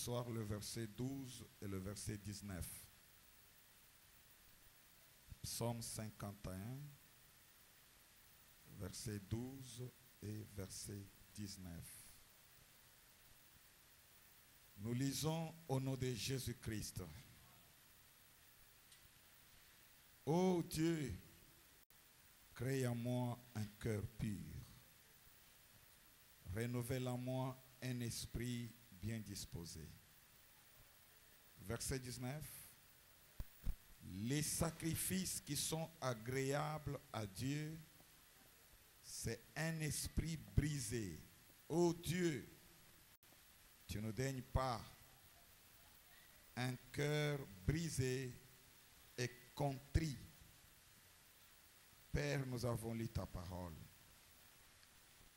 soir le verset 12 et le verset 19. Psaume 51, verset 12 et verset 19. Nous lisons au nom de Jésus-Christ. Ô Dieu, crée en moi un cœur pur. Renouvelle en moi un esprit bien disposé. Verset 19. Les sacrifices qui sont agréables à Dieu, c'est un esprit brisé. Ô Dieu, tu ne daignes pas un cœur brisé et contrit. Père, nous avons lu ta parole.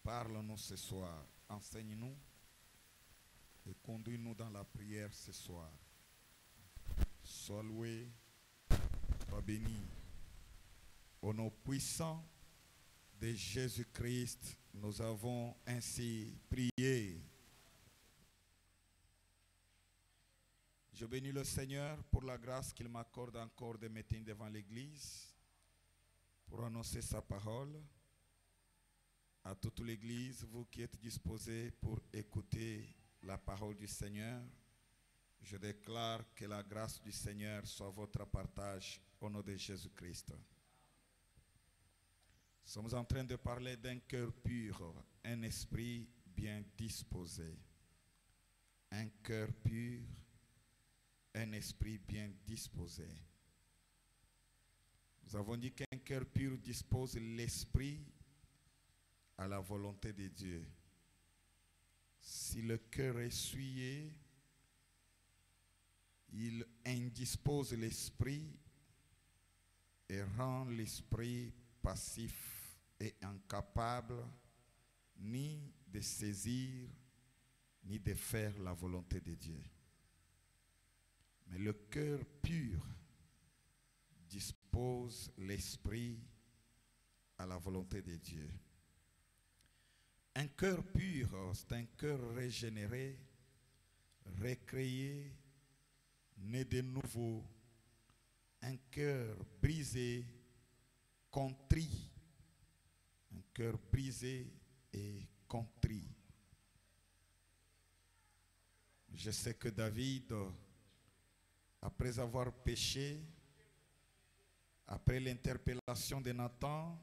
Parle-nous ce soir, enseigne-nous et conduis-nous dans la prière ce soir. Sois loué, sois béni. Au nom puissant de Jésus-Christ, nous avons ainsi prié. Je bénis le Seigneur pour la grâce qu'il m'accorde encore de me tenir devant l'Église pour annoncer sa parole. À toute l'Église, vous qui êtes disposés pour écouter la parole du Seigneur, je déclare que la grâce du Seigneur soit votre partage au nom de Jésus-Christ. Nous sommes en train de parler d'un cœur pur, un esprit bien disposé. Un cœur pur, un esprit bien disposé. Nous avons dit qu'un cœur pur dispose l'esprit à la volonté de Dieu. Si le cœur est souillé, il indispose l'esprit et rend l'esprit passif et incapable ni de saisir ni de faire la volonté de Dieu. Mais le cœur pur dispose l'esprit à la volonté de Dieu. Un cœur pur, c'est un cœur régénéré, recréé, né de nouveau. Un cœur brisé, contrit. Un cœur brisé et contrit. Je sais que David, après avoir péché, après l'interpellation de Nathan,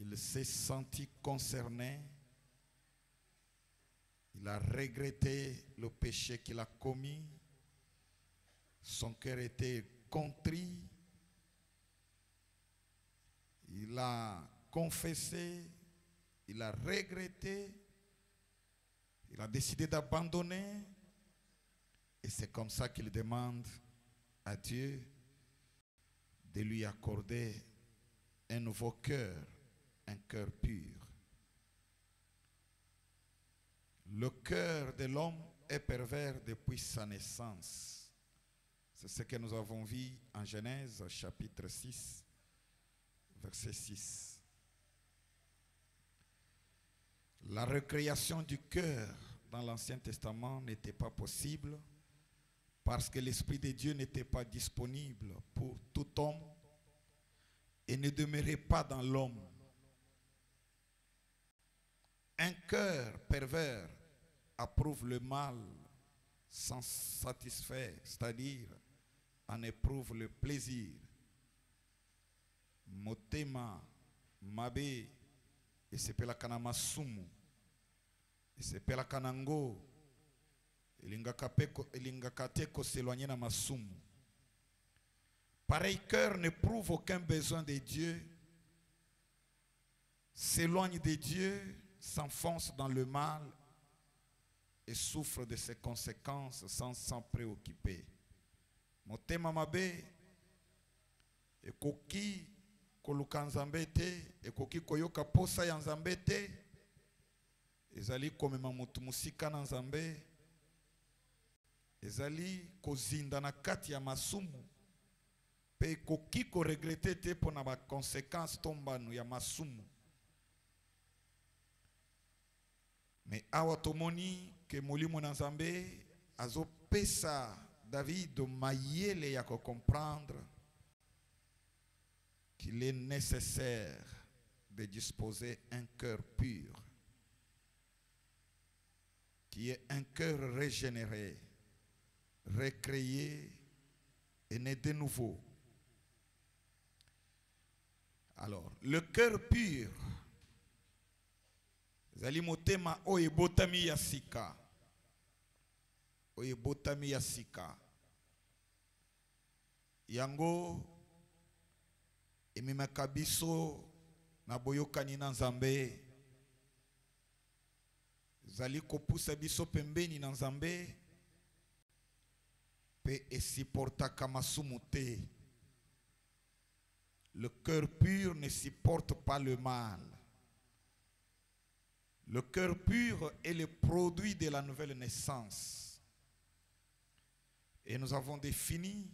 il s'est senti concerné. Il a regretté le péché qu'il a commis. Son cœur était contrit. Il a confessé. Il a regretté. Il a décidé d'abandonner. Et c'est comme ça qu'il demande à Dieu de lui accorder un nouveau cœur, un cœur pur. Le cœur de l'homme est pervers depuis sa naissance. C'est ce que nous avons vu en Genèse chapitre 6, verset 6. La recréation du cœur dans l'Ancien Testament n'était pas possible parce que l'Esprit de Dieu n'était pas disponible pour tout homme et ne demeurait pas dans l'homme. Un cœur pervers approuve le mal sans satisfaire, c'est-à-dire en éprouve le plaisir. Motema, mabe, et c'est pela kanamasumu, et c'est pela kanango, elingakateko s'éloigner na masumu. Pareil cœur n'éprouve aucun besoin de Dieu, s'éloigne de Dieu, s'enfonce dans le mal et souffre de ses conséquences sans s'en préoccuper. Motema mabe, ekoki koluka nzambe te, ekoki koyoka posa ya nzambe te, ezali komema mutu musika na nzambe, ezali kozinda na kati ya masumu, pe ekoki koregrete te pona ba conséquences tombanu ya masumu. Mais awa tomoni que molimo na Nzambe azopesa David mayele ya comprendre qu'il est nécessaire de disposer un cœur pur, qui est un cœur régénéré, recréé et né de nouveau. Alors, le cœur pur, zali motema oye botami ya sika, oye botami ya sika. Yango ememaka biso na boyokani na Nzambe, zali kopusa biso pembeni na Nzambe, pe esiportaka masumu te. Le cœur pur ne supporte pas le mal. Le cœur pur est le produit de la nouvelle naissance. Et nous avons défini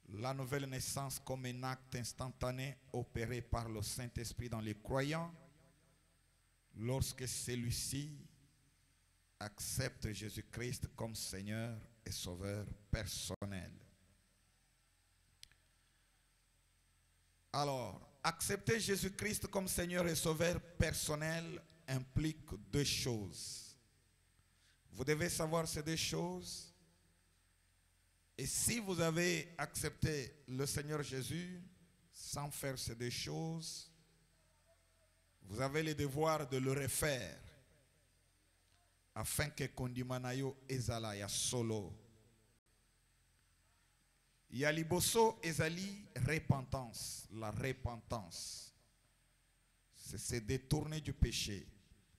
la nouvelle naissance comme un acte instantané opéré par le Saint-Esprit dans les croyants lorsque celui-ci accepte Jésus-Christ comme Seigneur et Sauveur personnel. Alors, accepter Jésus-Christ comme Seigneur et Sauveur personnel implique deux choses. Vous devez savoir ces deux choses. Et si vous avez accepté le Seigneur Jésus sans faire ces deux choses, vous avez le devoir de le refaire afin que kondimanayo ezala ya solo. Ya liboso ezali repentance. La repentance, c'est se détourner du péché,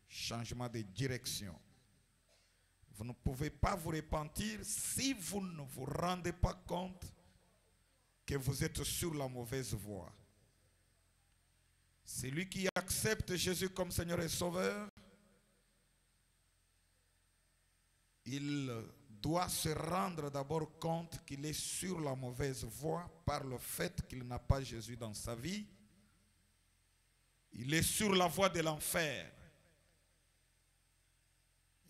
changement de direction. Vous ne pouvez pas vous repentir si vous ne vous rendez pas compte que vous êtes sur la mauvaise voie. Celui qui accepte Jésus comme Seigneur et Sauveur, il doit se rendre d'abord compte qu'il est sur la mauvaise voie par le fait qu'il n'a pas Jésus dans sa vie. Il est sur la voie de l'enfer.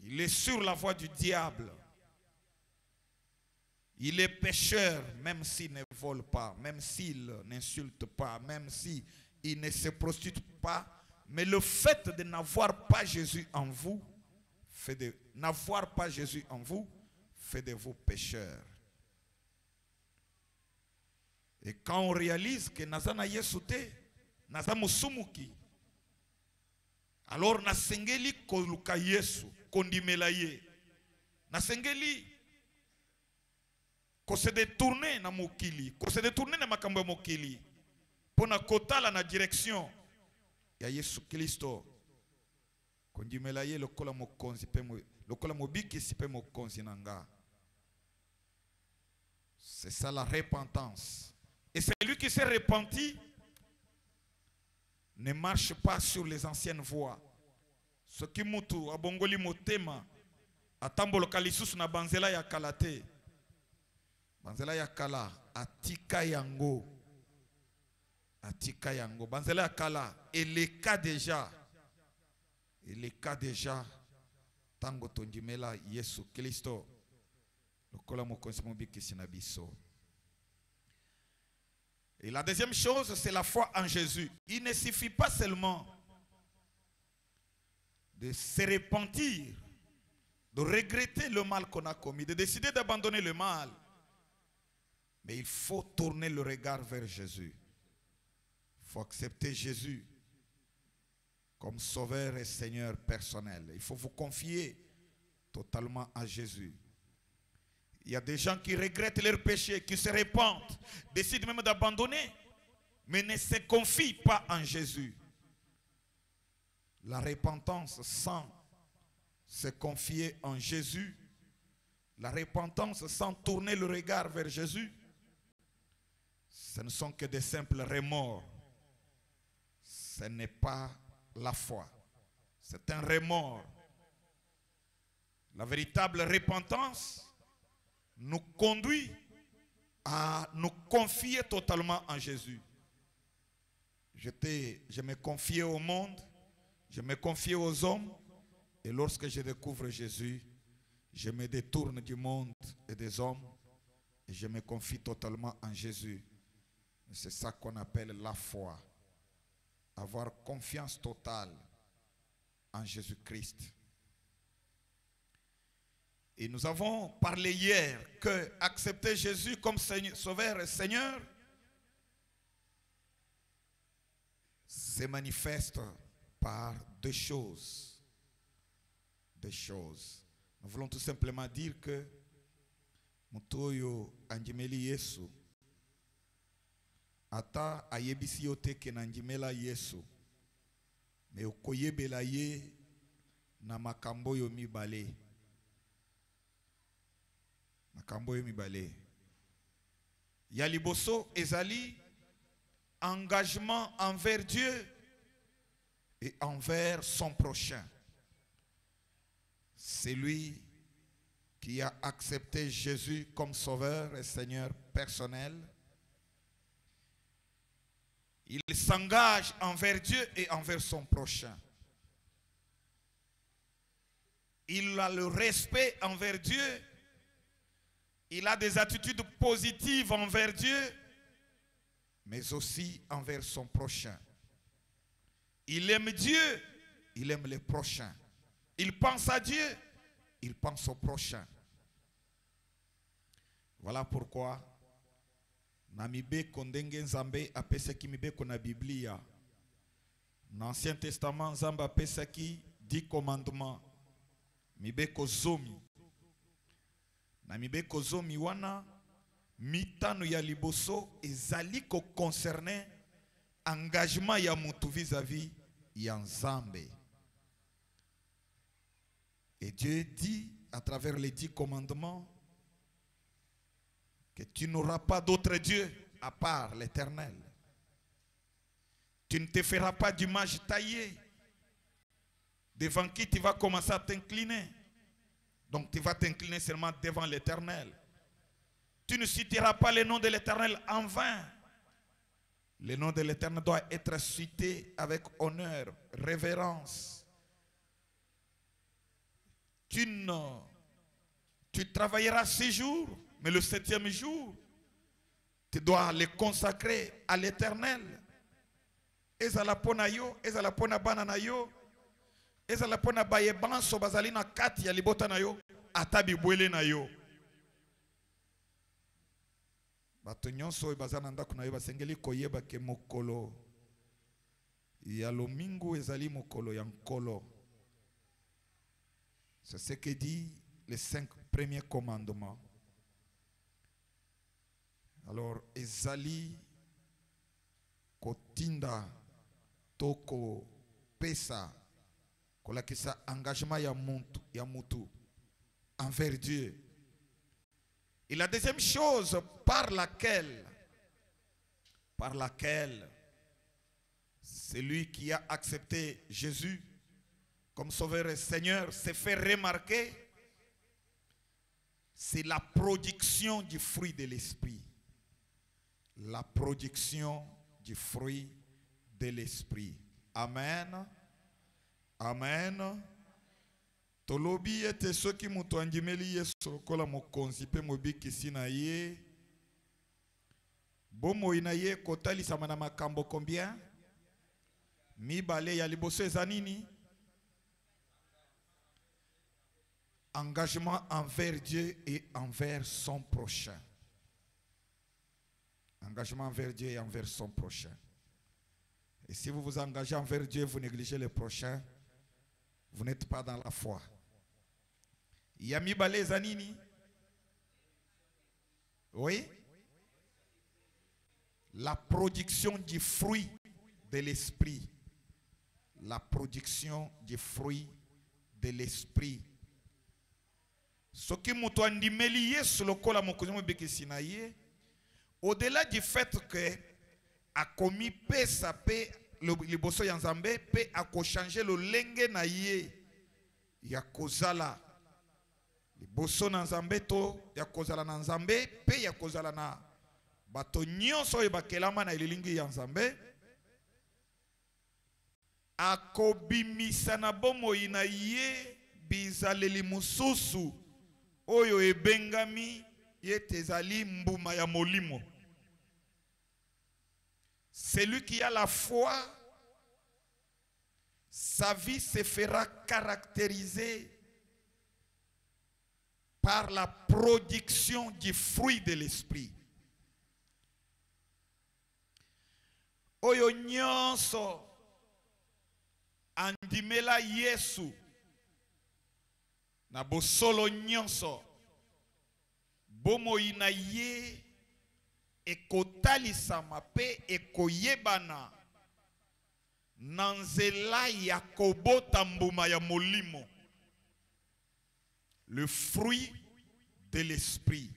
Il est sur la voie du diable. Il est pécheur, même s'il ne vole pas, même s'il n'insulte pas, même s'il ne se prostitue pas. Mais le fait de n'avoir pas Jésus en vous, fait de vous pécheurs. Et quand on réalise que nazana yesute, nazama sumuki, alors nasengeli koluka Yesu, kondimela ye. Nasengeli ko se détourner na mokili, ko se détourner na makambo mokili, pona kotala na direction ya Yesu Kristo. Kondimela ye lokola mokonzi pe lokola mobiki si pe mokonzi nanga. C'est ça la repentance. Et celui qui s'est repenti ne marche pas sur les anciennes voies. Ce qui mutu abongoli motema atambolo kalisusu na banzela ya kalate. Banzela ya kala atika yango. Atika yango. Banzela ya kala eleka déjà. Eleka déjà tango tondimela Yesu Kristo. Lokola mokonzi mobiki sinabiso. Et la deuxième chose, c'est la foi en Jésus. Il ne suffit pas seulement de se repentir, de regretter le mal qu'on a commis, de décider d'abandonner le mal. Mais il faut tourner le regard vers Jésus. Il faut accepter Jésus comme Sauveur et Seigneur personnel. Il faut vous confier totalement à Jésus. Il y a des gens qui regrettent leurs péchés, qui se repentent, décident même d'abandonner, mais ne se confient pas en Jésus. La repentance sans se confier en Jésus, la repentance sans tourner le regard vers Jésus, ce ne sont que des simples remords. Ce n'est pas la foi. C'est un remords. La véritable repentance nous conduit à nous confier totalement en Jésus. Je me confiais au monde, je me confiais aux hommes, Et lorsque je découvre Jésus, je me détourne du monde et des hommes et je me confie totalement en Jésus. C'est ça qu'on appelle la foi. Avoir confiance totale en Jésus-Christ. Et nous avons parlé hier que accepter Jésus comme Sauveur et Seigneur se manifeste par deux choses. Deux choses. Nous voulons tout simplement dire que Mutoyo Anjimeli Yesu Ata ayebisi yote ke nanjimela Yesu me okoyebela ye na makambo yo mibale. Makambo yo mibale. Ya liboso ezali engagement envers Dieu et envers son prochain. C'est lui qui a accepté Jésus comme sauveur et Seigneur personnel. Il s'engage envers Dieu et envers son prochain. Il a le respect envers Dieu. Il a des attitudes positives envers Dieu, mais aussi envers son prochain. Il aime Dieu, il aime les prochains. Il pense à Dieu, il pense au prochain. Voilà pourquoi Namibe kondenge nzambe apesaki mibeko na Biblia. Dans l'Ancien Testament nzambe apesaki 10 commandements. Mibeko zomi. Na mibeko zomi wana mitano ya liboso ezali ko concerner engagement ya mutu vis-à-vis ya nzambe. Et Dieu dit à travers les 10 commandements que tu n'auras pas d'autre Dieu à part l'Éternel. Tu ne te feras pas d'image taillée devant qui tu vas commencer à t'incliner. Donc tu vas t'incliner seulement devant l'Éternel. Tu ne citeras pas le nom de l'Éternel en vain. Le nom de l'Éternel doit être cité avec honneur, révérence. Tu travailleras 6 jours, mais le 7e jour, tu dois le consacrer à l'Éternel. Ezala pona yo, ezala pona bana na yo, ezala pona baye banso bazali na kati ya libota na yo, atabi bwele na yo. Bato nyonso bazana ndako na yo basengeli koyeba ke mokolo ya lomingo ezali mokolo ya nkolo. C'est ce que dit les 5 premiers commandements. Alors, ezali kotinda toko pesa kolakisa engagement ya mutu envers Dieu. Et la deuxième chose par laquelle celui qui a accepté Jésus comme sauveur et Seigneur s'est fait remarquer, c'est la production du fruit de l'esprit. La production du fruit de l'esprit. Amen. Amen. Tolobi ete soki mutu andimeli Yesu kola mokonzi pe mobikisi na ye. Bomoi na ye kotalisama na makambo combien? Mibale ya liboso eza nini? Engagement envers Dieu et envers son prochain. Engagement envers Dieu et envers son prochain. Et si vous vous engagez envers Dieu, vous négligez le prochain, vous n'êtes pas dans la foi. Yami bale zanini? Oui? La production du fruit de l'esprit. La production du fruit de l'esprit. Ce qui mutu andimeli Yesu lokola mokonzi mobekisi na ye, au-delà du fait que a commis pesa pe liboso ya nzambe pe a ko changer le lenge na ye ya kozala liboso na nzambe to ya kozala na nzambe pe ya kozala na bato nyonso oyo bakelama na elilingi ya nzambe, akobimisa na bomoi na ye bizaleli mususu oyo ebengami yete ezali mbuma ya molimo. Celui qui a la foi, sa vie se fera caractériser par la production du fruit de l'esprit. Oyo nyonso andimela Yesu na bosolo nyonso bomoi na ye ekotalisama pe ekoyebana na nzela ya kobota mbuma ya molimo. Le fruit de l'esprit.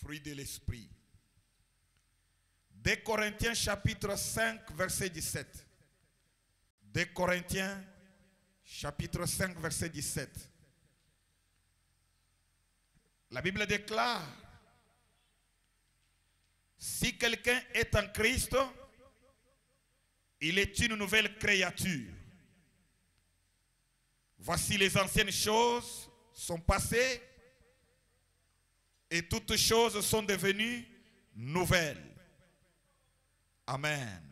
Fruit de l'esprit. 2 Corinthiens chapitre 5 verset 17. 2 Corinthiens chapitre 5 verset 17. La Bible déclare: si quelqu'un est en Christ, il est une nouvelle créature. Voici, les anciennes choses sont passées et toutes choses sont devenues nouvelles. Amen.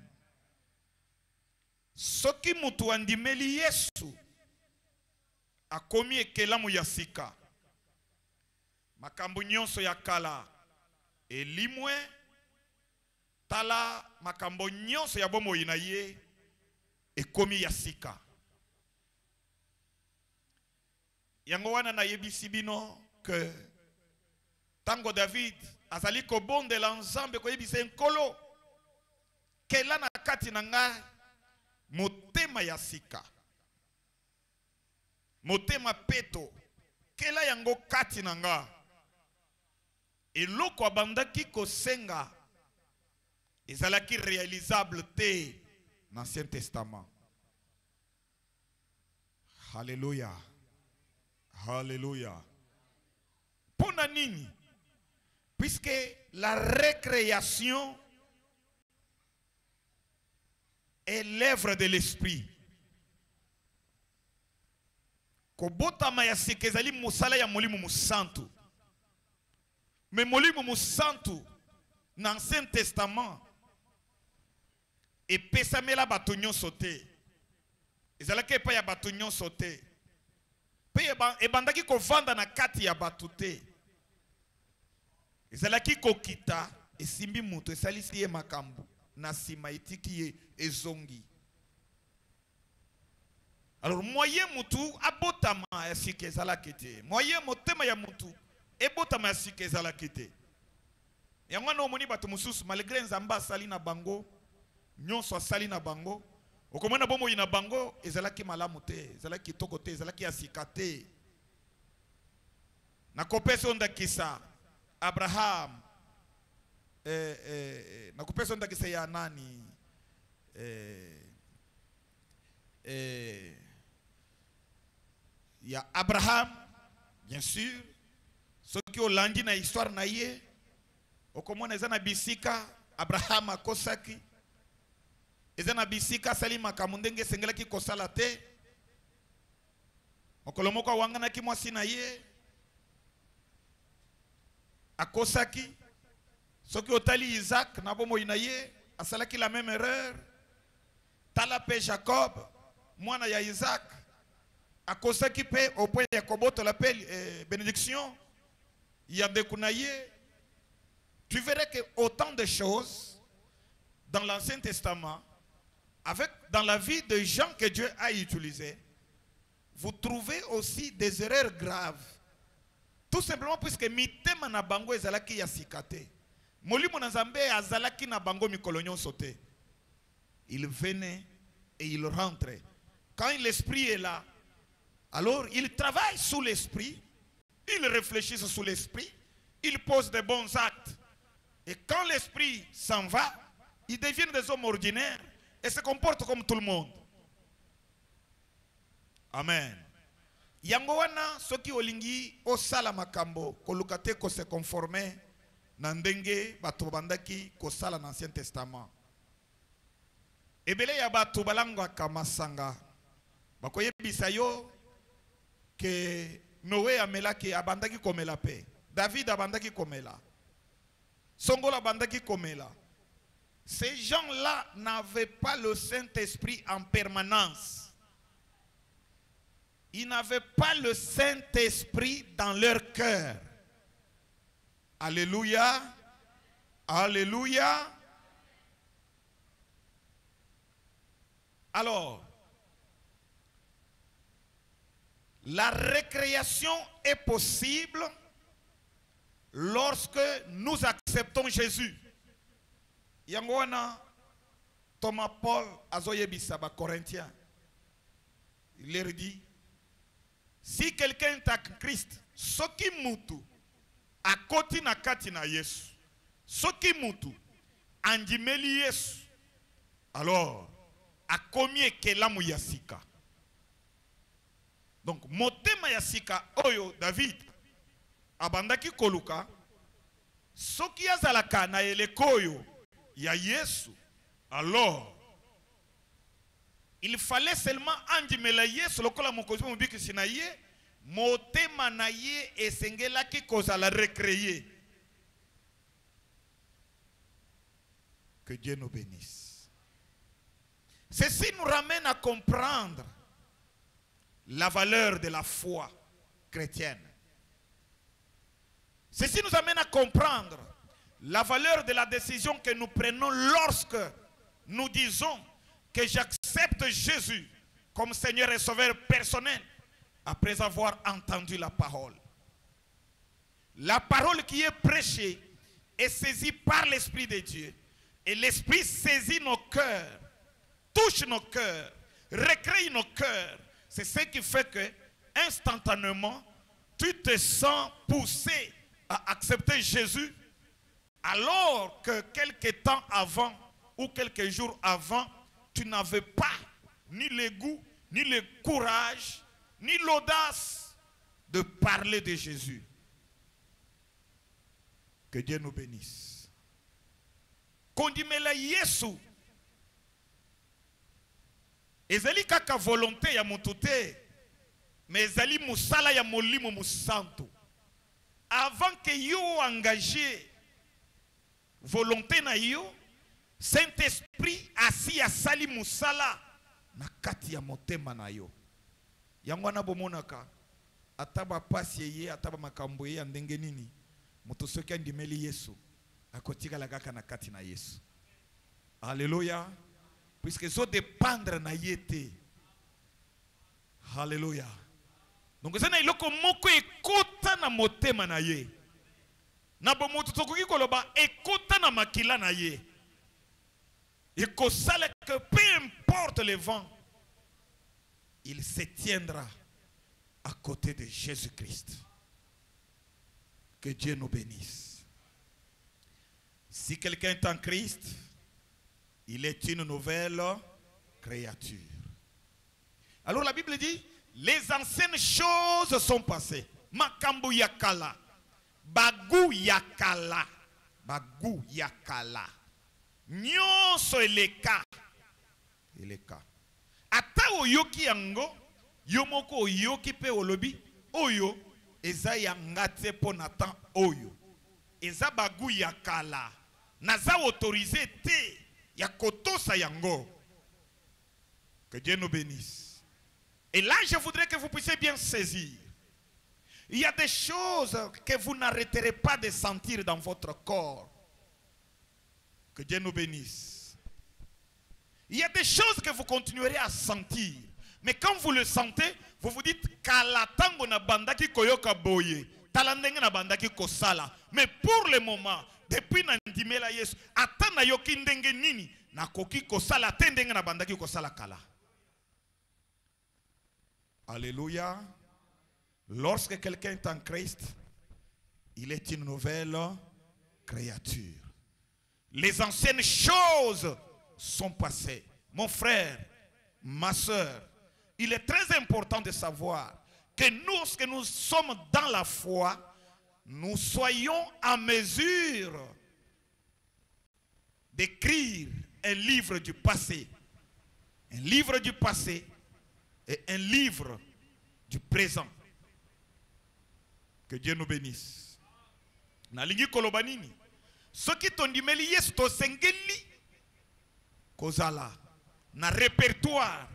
Soki mutu andimeli Yesu akomi ekelamu ya sika. Makambo nyonso ya kala elimwe, tala makambo nyonso ya bomoi na ye ekomi ya sika. Yango wana na yebisi bino que tango David azali kobondela Nzambe koyebisa nkolo kela na kati na nga motema ya sika, motema peto kela yango kati na nga. Eloko abandaki kosenga ezalaki réalisable te dans l'Ancien Testament. Alléluia. Alléluia. Pona nini? Puisque la récréation est l'œuvre de l'esprit. Kobota mayasike ezali musala ya molimo musantu. Mais molimo musantu dans l'Ancien Testament et pesamela bato nyonso te. Ezalaki epai ya bato nyonso te. Pe ebandaki kovanda na kati ya bato te. Ezalaki kokita esimbi mutu esalisi ye makambo na sima etiki ye ezongi. Alors moyen mutu abotama ya sika ezalaki te. Moyen motema ya mutu ebotama ya sika ezalaki te. Yango na omoni bato mususu malgré Nzambe asali na bango, nyonso asali na bango, okomona bomoi na bango ezalaki malamu te, ezalaki kitoko te, ezalaki ya sika te. Na kopesa ondakisa Abraham, na kopesa ondakisa ya nani, ya Abraham, bien sûr. Ce qui est landi na histoire na ye, okomona ezana bisika Abraham akosaki, ezana bisika sali makambo ndenge sengelaki kosala te. Mokolo moko awanganaki mwasi na ye akosaki. Soki otali Isaac na bomoi na ye asalaki la même erreur. Tala pe Jacob mwana ya Isaac akosaki pe au point ya koboto la pe bénédiction yandekuna ye. Tu verrais que autant de choses dans l'Ancien Testament, dans la vie de gens que Dieu a utilisés, vous trouvez aussi des erreurs graves. Tout simplement puisque mitema na bango ezalaki ya sikate. Molimo na Nzambe azalaki na bango mikolonyo sote. Il venait et il rentrait. Quand l'esprit est là, alors il travaille sous l'esprit, il réfléchit sous l'esprit, il pose de bons actes. Et quand l'esprit s'en va, ils deviennent des hommes ordinaires et se comportent comme tout le monde. Amen. Yango wana soki olingi osala makambo kolukate ko se conformer na ndenge bato bandaki ko sala na Ancien Testament. Ebele ya batu balangwa kamasanga. Bakoye bisayo que Noé amelaki abandaki komela pe. David abandaki komela. Songola abandaki komela. Ces gens-là n'avaient pas le Saint-Esprit en permanence. Ils n'avaient pas le Saint-Esprit dans leur cœur. Alléluia. Alléluia. Alors, la récréation est possible lorsque nous acceptons Jésus. Yangwana Thomas Paul azoyebisa ba Corinthiens. Il leur dit, si quelqu'un est en Christ, soki mutu akoti na kati na Yesu, soki mutu andimeli Yesu, alors akomi ekelamu yasika. Donc motema yasika oyo David abandaki koluka, soki azalaka na elekoyo ya Yesu, alors il fallait seulement andimela Yesu lokola mokozi mobiki sinaye, motema na ye esengelaki kozala recréer. Que Dieu nous bénisse. Ceci nous ramène à comprendre la valeur de la foi chrétienne. Ceci nous amène à comprendre la valeur de la décision que nous prenons lorsque nous disons que j'accepte Jésus comme Seigneur et Sauveur personnel après avoir entendu la parole. La parole qui est prêchée est saisie par l'Esprit de Dieu. Et l'Esprit saisit nos cœurs, touche nos cœurs, recrée nos cœurs. C'est ce qui fait que, instantanément, tu te sens poussé à accepter Jésus, alors que quelques temps avant ou quelques jours avant, tu n'avais pas ni le goût, ni le courage, ni l'audace de parler de Jésus. Que Dieu nous bénisse. Kondimela Yesu. Ezali kaka volonté ya mutute, mais ezali musala ya molimo musanto. Avant que yo engagé volonté na yo, Saint-Esprit asi asali musala na kati ya motema na yo. Yango na bomonaka ataba pasi ye ataba makambo ye ndenge nini mutu soki andimeli Yesu akotika la kaka na kati na Yesu. Alléluia. Puisque ça dépendre na yete. Alléluia. Donc ça na iloko moko ekota na motema na ye. Na bomoto tokoki koloba ekota na makila na ye. Ekosala que peu importe le vent, il se tiendra à côté de Jésus-Christ. Que Dieu nous bénisse. Si quelqu'un est en Christ, il est une nouvelle créature. Alors la Bible dit, les anciennes choses sont passées. Makambu yakala. Bagu yakala. Bagu yakala. Nyonso eleka. Eleka. Ata oyoki yango, yomoko oyoki pe olobi, oyo, eza yangate po natan oyo. Eza bagu yakala. Naza autorisé te. Yakotosa yango. Que Dieu nous bénisse. Et là, je voudrais que vous puissiez bien saisir. Il y a des choses que vous n'arrêterez pas de sentir dans votre corps. Que Dieu nous bénisse. Il y a des choses que vous continuerez à sentir. Mais quand vous le sentez, vous vous dites Kalatango na bandaki koyoka boye. Talandenge na bandaki kosala. Mais pour le moment, depuis nandimela Yesu, atana yoki ndenge nini na koki kosala tendenge na bandaki kosala kala. Alléluia. Lorsque quelqu'un est en Christ, il est une nouvelle créature. Les anciennes choses sont passées. Mon frère, ma soeur, il est très important de savoir que nous, lorsque nous sommes dans la foi, nous soyons en mesure d'écrire un livre du passé Un livre du passé et un livre du présent. Que Dieu nous bénisse. Nalingi kolobanini. Ce qui tondimeli yes to sengeli. Kozala. Na répertoire.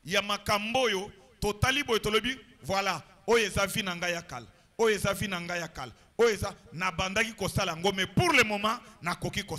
Ya makamboyo. Totali boy tolobi. Voilà. Oyeza fi nanga yakal. Oyeza fi nanga yakal. Oyeza na bandaki kosala ngo. Mais pour le moment, na koki kosala.